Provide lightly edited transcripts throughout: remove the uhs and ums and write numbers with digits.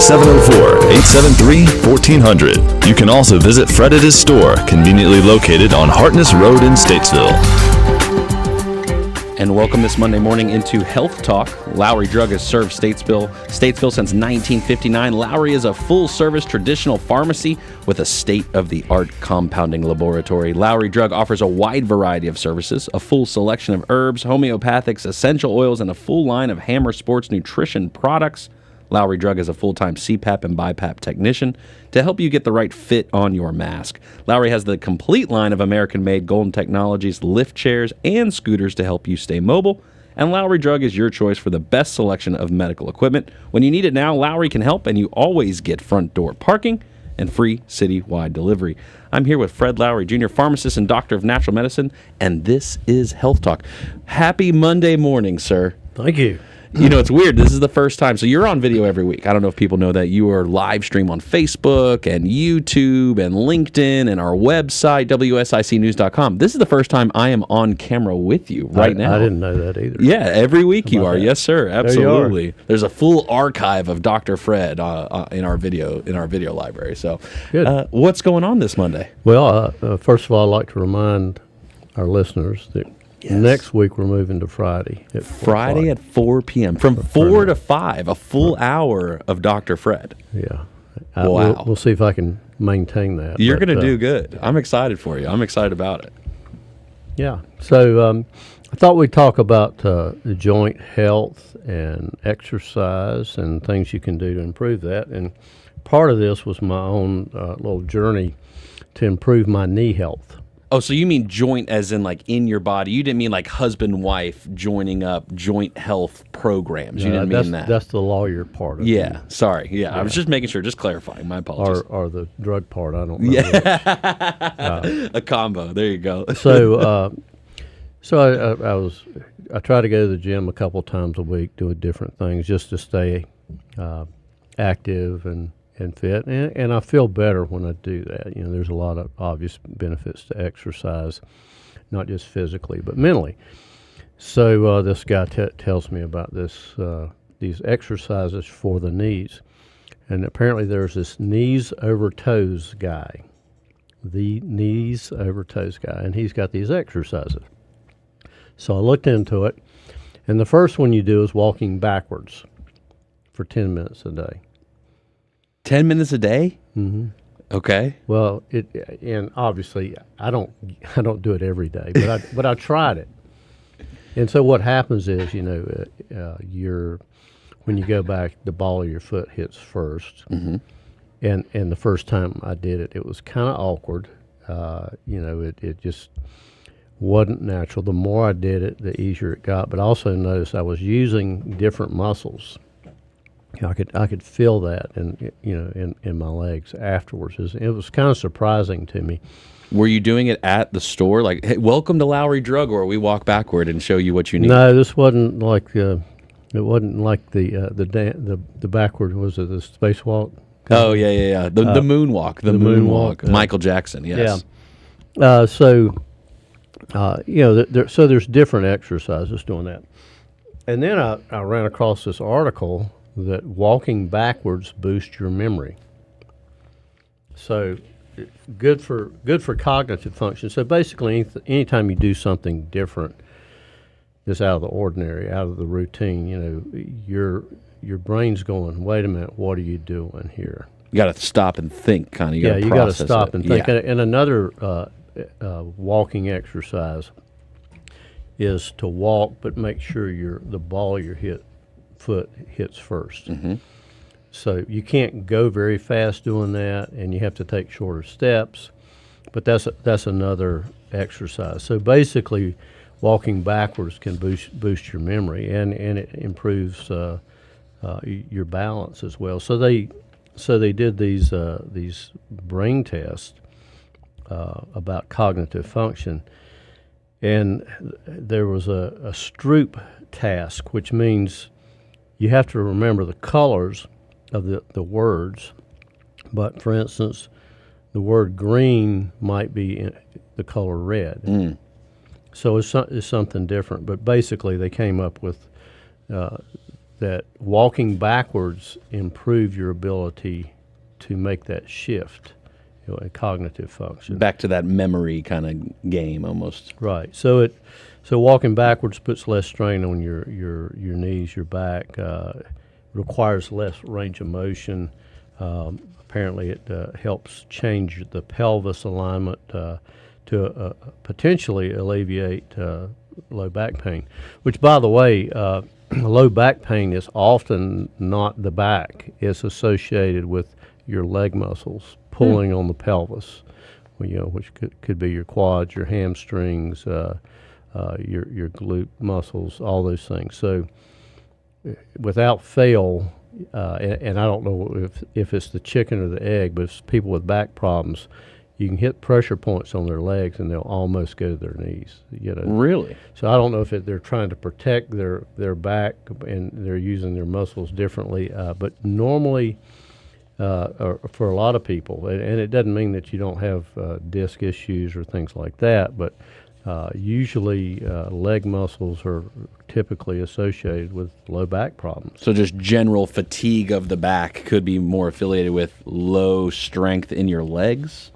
704-873-1400. You can also visit Fred at his store, conveniently located on Hartness Road in Statesville. And welcome this Monday morning into Health Talk. Lowry Drug has served Statesville since 1959. Lowry is a full-service traditional pharmacy with a state-of-the-art compounding laboratory. Lowry Drug offers a wide variety of services, a full selection of herbs, homeopathics, essential oils, and a full line of Hammer Sports nutrition products. Lowry Drug is a full-time CPAP and BiPAP technician to help you get the right fit on your mask. Lowry has the complete line of American-made Golden Technologies lift chairs and scooters to help you stay mobile. And Lowry Drug is your choice for the best selection of medical equipment. When you need it now, Lowry can help, and you always get front door parking and free citywide delivery. I'm here with Fred Lowry, Jr., pharmacist and doctor of natural medicine, and this is Health Talk. Happy Monday morning, sir. Thank you. You know, it's weird. This is the first time. So you're on video every week. I don't know if people know that. You are live stream on Facebook and YouTube and LinkedIn and our website, WSICnews.com. This is the first time I am on camera with you right now. I didn't know that either. Yeah, every week you are. That? Yes, sir. Absolutely. There There's a full archive of Dr. Fred in our video library. So what's going on this Monday? Well, first of all, I'd like to remind our listeners that next week we're moving to Friday. At 4 p.m. From 4 to 5, a full hour of Dr. Fred. Yeah. Wow. We'll see if I can maintain that. You're going to do good. I'm excited for you. I'm excited about it. Yeah. So I thought we'd talk about the joint health and exercise and things you can do to improve that. And part of this was my own little journey to improve my knee health. Oh, so you mean joint as in like in your body? You didn't mean like husband-wife joining up joint health programs. You didn't mean that. That's the lawyer part of it. Yeah, sorry. Yeah, I was just making sure, just clarifying. My apologies. Or the drug part, I don't know. Yeah, a combo. There you go. So I try to go to the gym a couple times a week doing different things just to stay active and fit, and I feel better when I do that. You know, there's a lot of obvious benefits to exercise, not just physically but mentally. So this guy tells me about these exercises for the knees, and apparently there's this knees over toes guy, and he's got these exercises. So I looked into it, and the first one you do is walking backwards for 10 minutes a day. 10 minutes a day? Mm-hmm. Okay. Well, and obviously I don't do it every day, but I tried it. And so what happens is, you know, when you go back, the ball of your foot hits first. Mm-hmm. And the first time I did it, it was kind of awkward. You know, it just wasn't natural. The more I did it, the easier it got. But I also noticed I was using different muscles. I could feel that, in my legs afterwards. It was kind of surprising to me. Were you doing it at the store, like, "Hey, welcome to Lowry Drug," or we walk backward and show you what you need? No, this wasn't like the backward. Was it the spacewalk? Oh yeah. The moonwalk, the moonwalk. Michael Jackson, yes. Yeah. So there's different exercises doing that, and then I ran across this article that walking backwards boosts your memory. So good for cognitive function. So basically, anytime you do something different that's out of the ordinary, out of the routine, you know, your brain's going, wait a minute, what are you doing here? You got to stop and think, kind of. You got to stop and think. Yeah. And another walking exercise is to walk, but make sure the ball of your foot hits first. Mm-hmm. So you can't go very fast doing that, and you have to take shorter steps. But that's another exercise. So basically, walking backwards can boost your memory, and it improves your balance as well. So they did these brain tests about cognitive function, and there was a Stroop task, which means you have to remember the colors of the words. But for instance, the word green might be the color red. So it's something different. But basically, they came up with that walking backwards improve your ability to make that shift, in cognitive function. Back to that memory kind of game almost. Right. So walking backwards puts less strain on your knees, your back, requires less range of motion. Apparently, it helps change the pelvis alignment to potentially alleviate low back pain. Which, by the way, low back pain is often not the back. It's associated with your leg muscles pulling on the pelvis, which could be your quads, your hamstrings, your glute muscles, all those things. So without fail, and I don't know if it's the chicken or the egg, but it's people with back problems, you can hit pressure points on their legs and they'll almost go to their knees. Really? So I don't know if they're trying to protect their back and they're using their muscles differently, but normally, or for a lot of people, and it doesn't mean that you don't have disc issues or things like that, but usually leg muscles are typically associated with low back problems. So just general fatigue of the back could be more affiliated with low strength in your legs?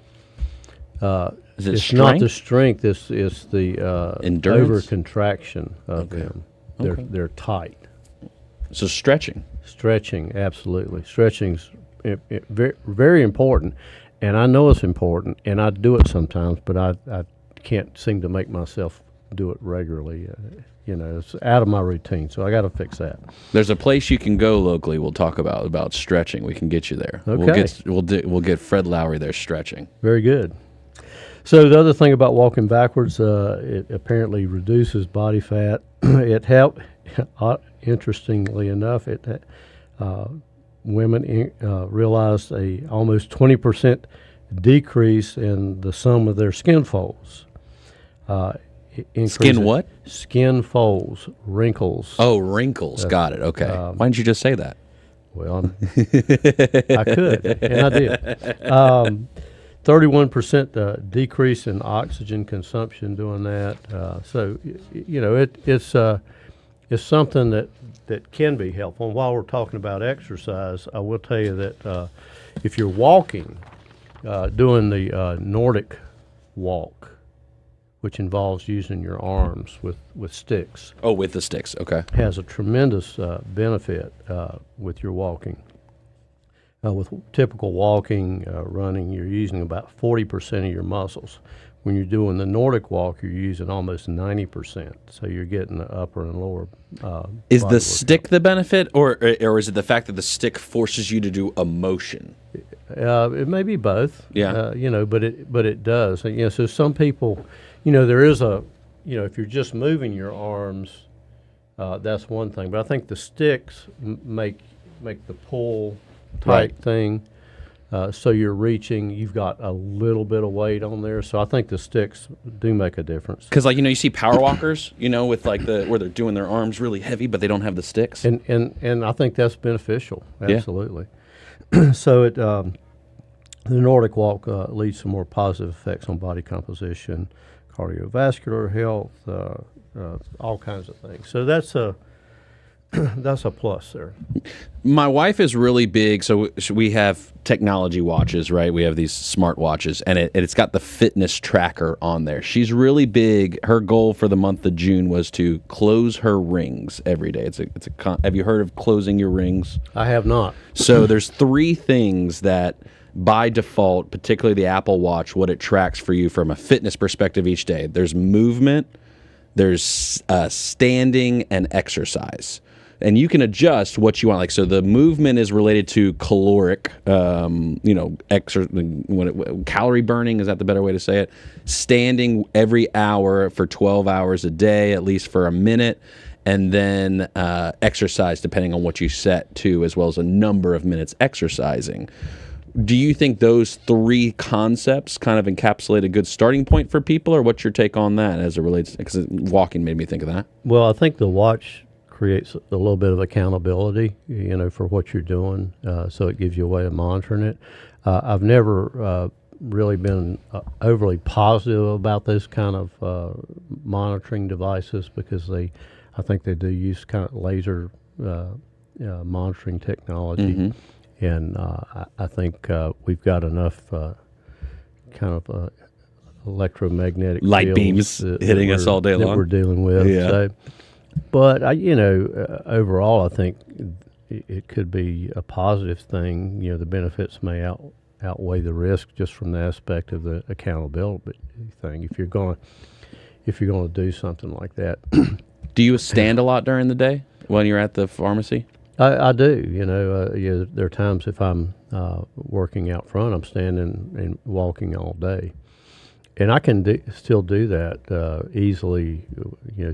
Is it It's strength? not the strength, it's the Endurance? over contraction of them. They're tight. So stretching. Stretching, absolutely. Stretching's very, very important, and I know it's important, and I do it sometimes, but I can't seem to make myself do it regularly. It's out of my routine, so I got to fix that. There's a place you can go locally. We'll talk about stretching. We can get you there. Okay. We'll get Fred Lowry there stretching. Very good. So the other thing about walking backwards, it apparently reduces body fat. It helped. Interestingly enough, women realized a almost 20% decrease in the sum of their skin folds. Skin what? Skin folds, wrinkles. Oh, wrinkles. Got it. Okay. Why didn't you just say that? Well, I could, and I did. 31% decrease in oxygen consumption doing that. So, it's something that can be helpful. And while we're talking about exercise, I will tell you that if you're walking, doing the Nordic walk, which involves using your arms with sticks. Oh, with the sticks. Okay. Has a tremendous benefit with your walking. With typical walking, running, you're using about 40% of your muscles. When you're doing the Nordic walk, you're using almost 90%. So you're getting the upper and lower. Is the stick the benefit, or is it the fact that the stick forces you to do a motion? It may be both. Yeah. But it does. So some people, there is if you're just moving your arms, that's one thing. But I think the sticks make the pull tight thing. So you're reaching, you've got a little bit of weight on there. So I think the sticks do make a difference. Because you see power walkers, with where they're doing their arms really heavy, but they don't have the sticks. And I think that's beneficial. Absolutely. Yeah. So the Nordic walk leads to more positive effects on body composition, cardiovascular health, all kinds of things. So that's a plus there. My wife is really big, so we have technology watches, right? We have these smart watches, and it's got the fitness tracker on there. She's really big. Her goal for the month of June was to close her rings every day. Have you heard of closing your rings? I have not. So there's 3 things that by default, particularly the Apple Watch, what it tracks for you from a fitness perspective each day. There's movement, there's standing, and exercise. And you can adjust what you want. So the movement is related to caloric, calorie burning, is that the better way to say it? Standing every hour for 12 hours a day, at least for a minute. And then exercise, depending on what you set to, as well as a number of minutes exercising. Do you think those 3 concepts kind of encapsulate a good starting point for people, or what's your take on that as it relates? Because walking made me think of that. Well, I think the watch creates a little bit of accountability, for what you're doing, so it gives you a way of monitoring it. I've never really been overly positive about this kind of monitoring devices because I think they do use kind of laser monitoring technology, and I think we've got enough kind of electromagnetic Light fields beams hitting us all day that long. we're dealing with. Yeah. So, but overall, I think it could be a positive thing. The benefits may outweigh the risk just from the aspect of the accountability thing. If you're going to do something like that. Do you stand a lot during the day when you're at the pharmacy? I do. There are times if I'm working out front, I'm standing and walking all day, and I can still do that easily.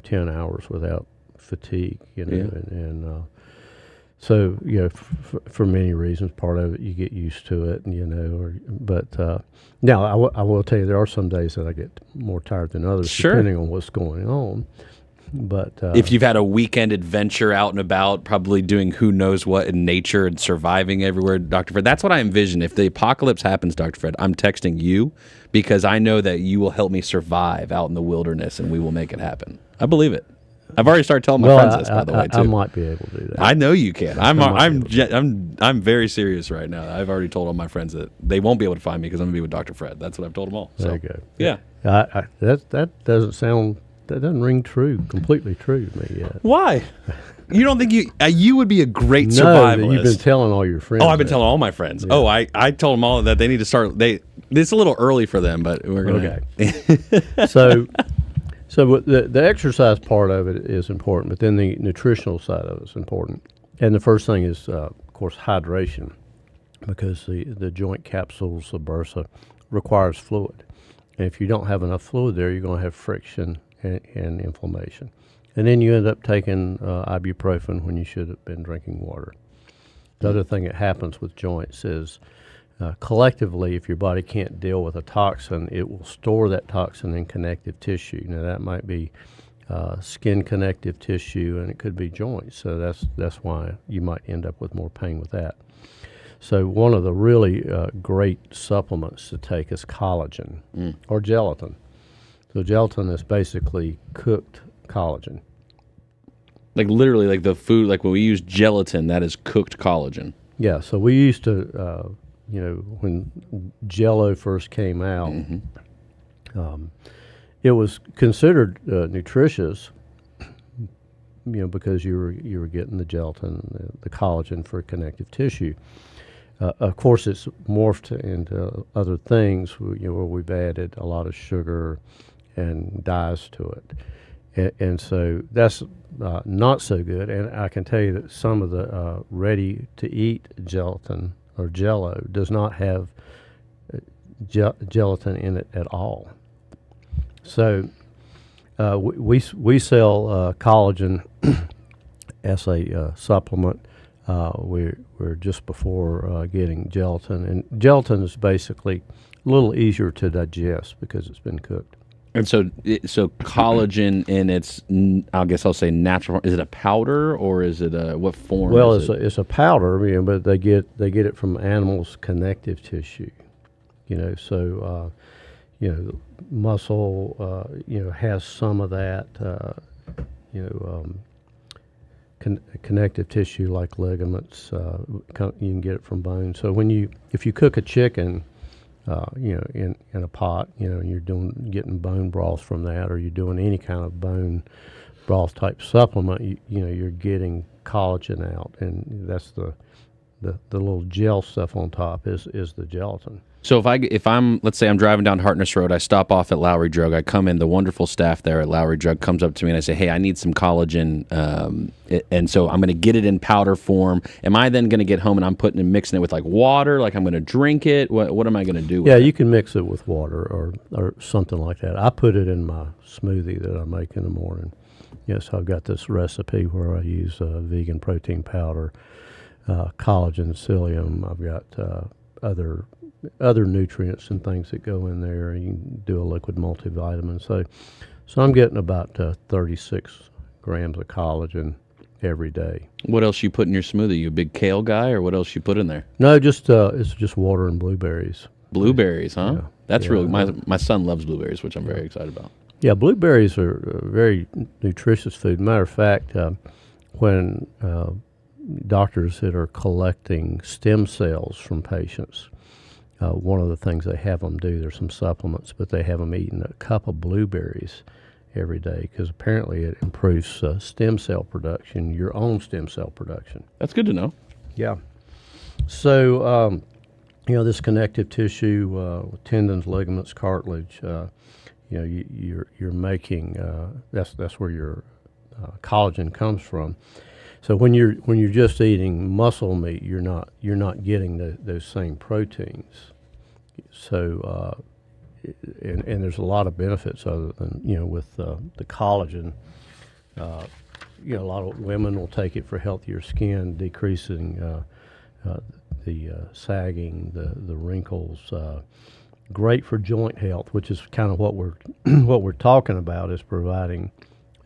10 hours without fatigue. So for many reasons, part of it you get used to it, but now I will tell you there are some days that I get more tired than others, Sure. depending on what's going on. But If you've had a weekend adventure out and about, probably doing who knows what in nature and surviving everywhere, Dr. Fred, that's what I envision. If the apocalypse happens, Dr. Fred, I'm texting you because I know that you will help me survive out in the wilderness and we will make it happen. I believe it. I've already started telling my friends this, by the way, too. I might be able to do that. I know you can. I'm very serious right now. I've already told all my friends that they won't be able to find me because I'm gonna be with Dr. Fred. That's what I've told them all. So, there you go. yeah. That doesn't ring true, completely true to me yet. Why? You don't think you would be a great No, survivalist? you've been telling all your friends. Oh, I've been that. telling all my friends. Yeah. Oh, I told them all that they need to start. It's a little early for them, but we're gonna. Okay. So the exercise part of it is important, but then the nutritional side of it is important. And the first thing is, of course, hydration, because the joint capsules, the bursa, requires fluid. And if you don't have enough fluid there, you're going to have friction and inflammation. And then you end up taking ibuprofen when you should have been drinking water. The other thing that happens with joints is collectively, if your body can't deal with a toxin, it will store that toxin in connective tissue. Now, that might be skin connective tissue, and it could be joints. So that's why you might end up with more pain with that. So one of the really great supplements to take is collagen or gelatin. So gelatin is basically cooked collagen. Like literally, like the food, like when we use gelatin, that is cooked collagen. Yeah, so we used to, when Jell-O first came out, it was considered nutritious, because you were getting the gelatin, the collagen for connective tissue. Of course, it's morphed into other things, where we've added a lot of sugar and dyes to it. And so that's not so good. And I can tell you that some of the ready-to-eat gelatin or Jell-O does not have gelatin in it at all. So we sell collagen as a supplement. We're just before getting gelatin. And gelatin is basically a little easier to digest because it's been cooked. And so collagen in its, I guess I'll say natural. Is it a powder or is it what form? Well, is it's a powder, but they get it from animals' connective tissue. So muscle, has some of that. Connective tissue like ligaments. You can get it from bone. So if you cook a chicken. In a pot, and you're getting bone broth from that, or you're doing any kind of bone broth type supplement, you're getting collagen out, and that's the little gel stuff on top is the gelatin. So if I'm let's say I'm driving down Hartness Road, I stop off at Lowry Drug, I come in, the wonderful staff there at Lowry Drug comes up to me and I say, hey, I need some collagen, and so I'm going to get it in powder form. Am I then going to get home and I'm mixing it with like water, like I'm going to drink it? What am I going to do with it? You can mix it with water or something like that. I put it in my smoothie that I make in the morning. Yes, I've got this recipe where I use vegan protein powder, collagen, psyllium. I've got other nutrients and things that go in there. You can do a liquid multivitamin. So I'm getting about 36 grams of collagen every day. What else you put in your smoothie? You a big kale guy, or what else you put in there? No, it's just water and blueberries. Blueberries, huh? Yeah. That's Yeah. really my son loves blueberries, which I'm very excited about. Yeah, blueberries are a very nutritious food. Matter of fact, when doctors that are collecting stem cells from patients. One of the things they have them do, there's some supplements, but they have them eating a cup of blueberries every day because apparently it improves stem cell production, your own stem cell production. That's good to know. Yeah. So, this connective tissue, tendons, ligaments, cartilage, you're making that's where your collagen comes from. So when you're just eating muscle meat, you're not getting those same proteins. So and there's a lot of benefits other than with the collagen. A lot of women will take it for healthier skin, decreasing the sagging, the wrinkles. Great for joint health, which is kind of what we're talking about, is providing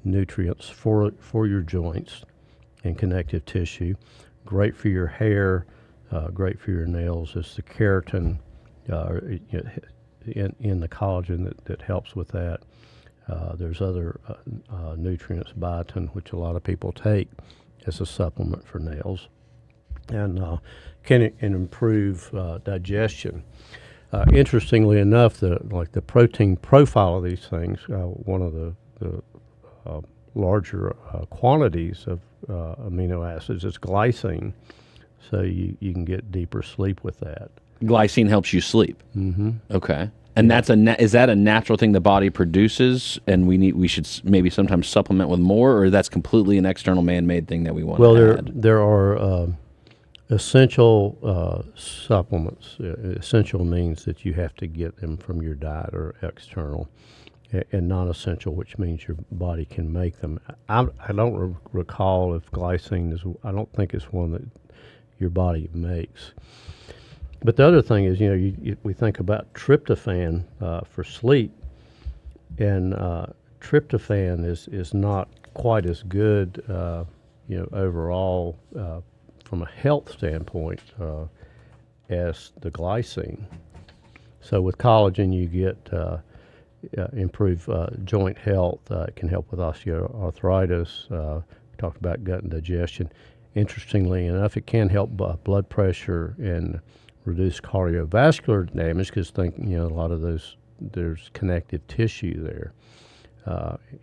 nutrients for your joints and connective tissue. Great for your hair, great for your nails. It's the keratin in the collagen that helps with that. There's other nutrients, biotin, which a lot of people take as a supplement for nails, and can improve digestion. Interestingly enough, the protein profile of these things, one of the larger quantities of amino acids is glycine, so you can get deeper sleep with that. Glycine helps you sleep. Mm-hmm. Okay, and is that a natural thing the body produces, and we should maybe sometimes supplement with more, or that's completely an external man-made thing that we want to add? There are essential supplements. Essential means that you have to get them from your diet or external, and non-essential, which means your body can make them. I don't recall if glycine is. I don't think it's one that your body makes. But the other thing is, we think about tryptophan for sleep, and tryptophan is not quite as good, overall from a health standpoint as the glycine. So with collagen, you get improve joint health. It can help with osteoarthritis. We talked about gut and digestion. Interestingly enough, it can help blood pressure and reduce cardiovascular damage because a lot of there's connective tissue there.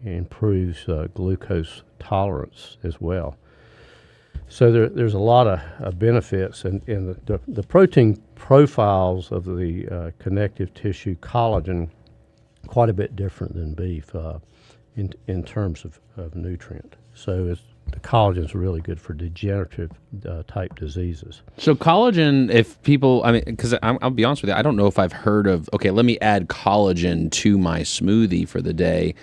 Improves glucose tolerance as well. So there's a lot of benefits, and the protein profiles of the connective tissue collagen quite a bit different than beef in terms of nutrient. So the collagen is really good for degenerative type diseases. So collagen, if people, because I'll be honest with you, I don't know if I've heard of, okay, let me add collagen to my smoothie for the day.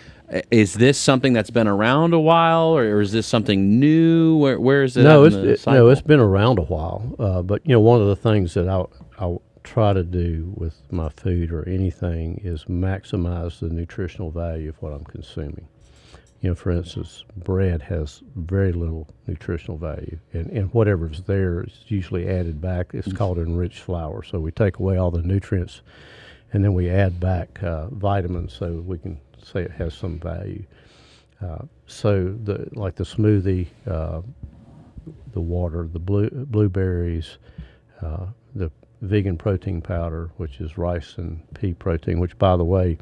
Is this something that's been around a while, or is this something new? Where is it? No, it's been around a while. But one of the things that I'll try to do with my food or anything is maximize the nutritional value of what I'm consuming. For instance, bread has very little nutritional value, and whatever's there is usually added back. It's called enriched flour. So we take away all the nutrients, and then we add back vitamins so we can say it has some value. So the smoothie, the water, the blueberries, the vegan protein powder, which is rice and pea protein, which, by the way,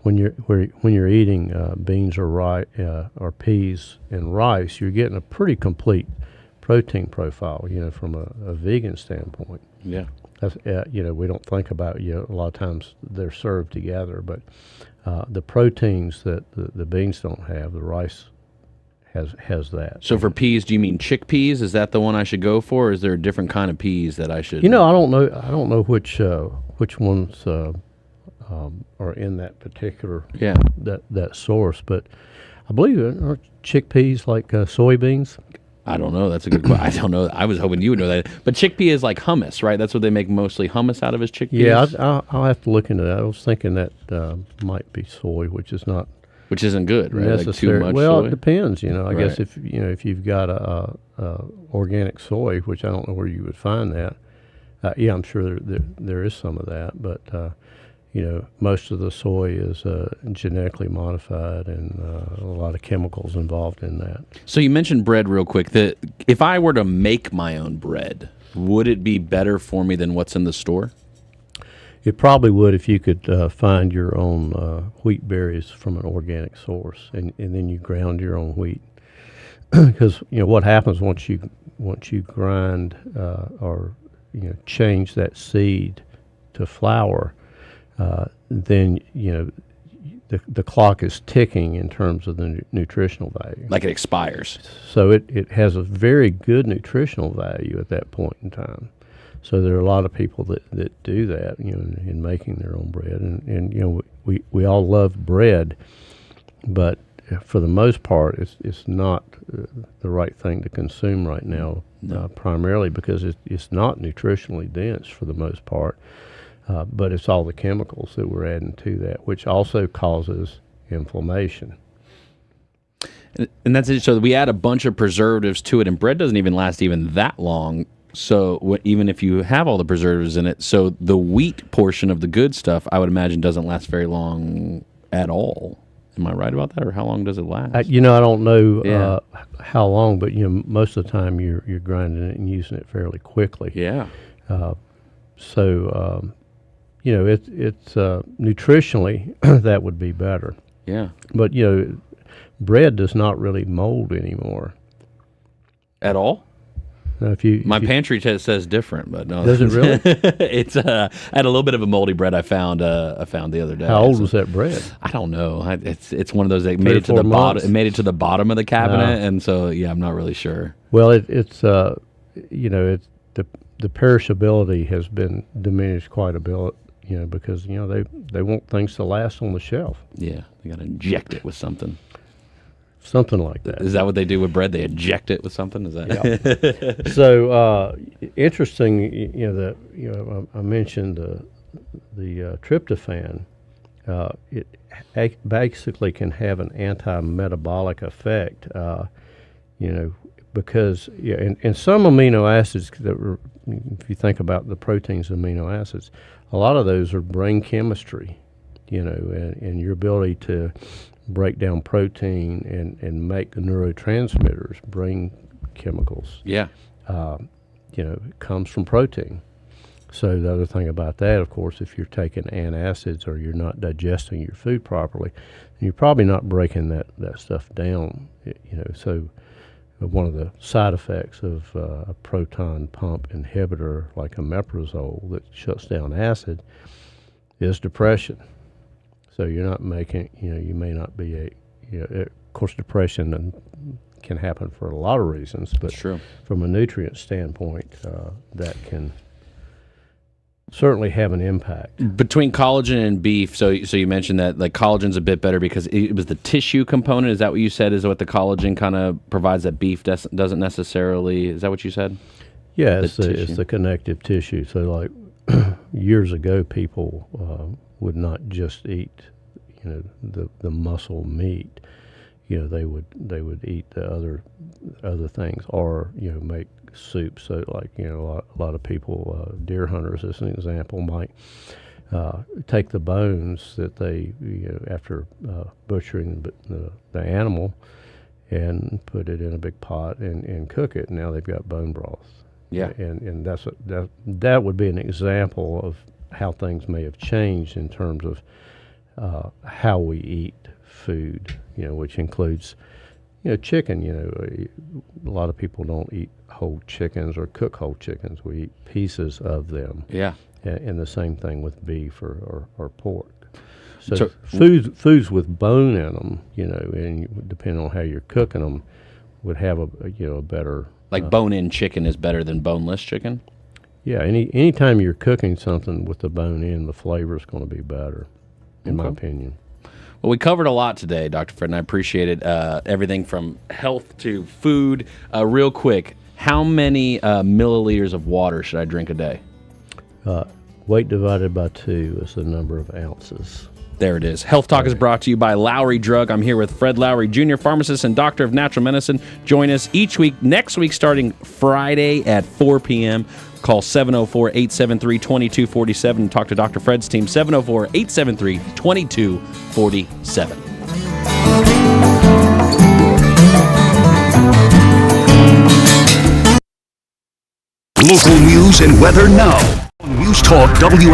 when you're eating beans or peas and rice, you're getting a pretty complete protein profile. From a vegan standpoint. Yeah. That's, we don't think about a lot of times they're served together, but the proteins that the beans don't have, the rice has that. So for peas, do you mean chickpeas? Is that the one I should go for, or is there a different kind of peas that I should? I don't know which ones are in that particular that source, but I believe are chickpeas like soybeans. I don't know. That's a good question. I don't know. I was hoping you would know that. But chickpea is like hummus, right? That's what they make mostly hummus out of, is chickpeas? Yeah, I'll have to look into that. I was thinking that might be soy, which isn't good, right? Necessary. Like too much well, soy? It depends. I Right. guess if you've got a organic soy, which I don't know where you would find that. I'm sure there is some of that, but most of the soy is genetically modified, and a lot of chemicals involved in that. So you mentioned bread real quick. That if I were to make my own bread, would it be better for me than what's in the store? It probably would if you could find your own wheat berries from an organic source, and then you ground your own wheat. Because what happens once you grind or change that seed to flour, then the clock is ticking in terms of the nutritional value. Like it expires. So it has a very good nutritional value at that point in time. So there are a lot of people that do that, in making their own bread, and we all love bread, but for the most part, it's not the right thing to consume right now. No. Primarily because it's not nutritionally dense for the most part, but it's all the chemicals that we're adding to that, which also causes inflammation. And that's it. So we add a bunch of preservatives to it, and bread doesn't even last even that long. So even if you have all the preservatives in it, so the wheat portion of the good stuff, I would imagine, doesn't last very long at all. Am I right about that, or how long does it last? I don't know how long, but most of the time you're grinding it and using it fairly quickly. Yeah. So it's nutritionally that would be better. Yeah. But bread does not really mold anymore. At all? Now, My pantry says different, but no. Does it really? It's I had a little bit of a moldy bread I found the other day. How old was that bread? I don't know. It's one of those that made it to the bottom. It made it to the bottom of the cabinet, and so I'm not really sure. Well, it's the perishability has been diminished quite a bit, because they want things to last on the shelf. Yeah, they got to inject it with something. Something like that. Is that what they do with bread? They inject it with something? Is that? Yeah. So interesting. I mentioned the tryptophan. It basically can have an anti-metabolic effect. Because and some amino acids if you think about the proteins, amino acids, a lot of those are brain chemistry. And your ability to break down protein and make the neurotransmitters, brain chemicals. Yeah. Comes from protein. So the other thing about that, of course, if you're taking antacids or you're not digesting your food properly, you're probably not breaking that stuff down. So one of the side effects of a proton pump inhibitor like omeprazole that shuts down acid is depression. So you're not making, you may not be of course, depression can happen for a lot of reasons, but true. From a nutrient standpoint, that can certainly have an impact. Between collagen and beef, so you mentioned that like collagen's a bit better because it was the tissue component. Is that what you said is what the collagen kind of provides that beef doesn't necessarily? Is that what you said? Yeah, it's the connective tissue. So like years ago, people would not just eat, the muscle meat. They would eat the other things, or make soup. So like a lot of people, deer hunters as an example, might take the bones that they after butchering the animal and put it in a big pot and cook it. Now they've got bone broth. Yeah, and that would be an example of how things may have changed in terms of how we eat food, which includes, chicken. A lot of people don't eat whole chickens or cook whole chickens. We eat pieces of them. Yeah. And the same thing with beef or pork. So foods with bone in them, and depending on how you're cooking them, would have a better. Like bone-in chicken is better than boneless chicken? Yeah, anytime you're cooking something with the bone in, the flavor is going to be better, in my opinion. Well, we covered a lot today, Dr. Fred, and I appreciate it. Everything from health to food. Real quick, how many milliliters of water should I drink a day? Weight divided by 2 is the number of ounces. There it is. Health Talk is brought to you by Lowry Drug. I'm here with Fred Lowry, Jr., pharmacist and doctor of natural medicine. Join us each week, next week starting Friday at 4 p.m. Call 704-873-2247 and talk to Dr. Fred's team, 704-873-2247. Local news and weather now on NewsTalk WSIC.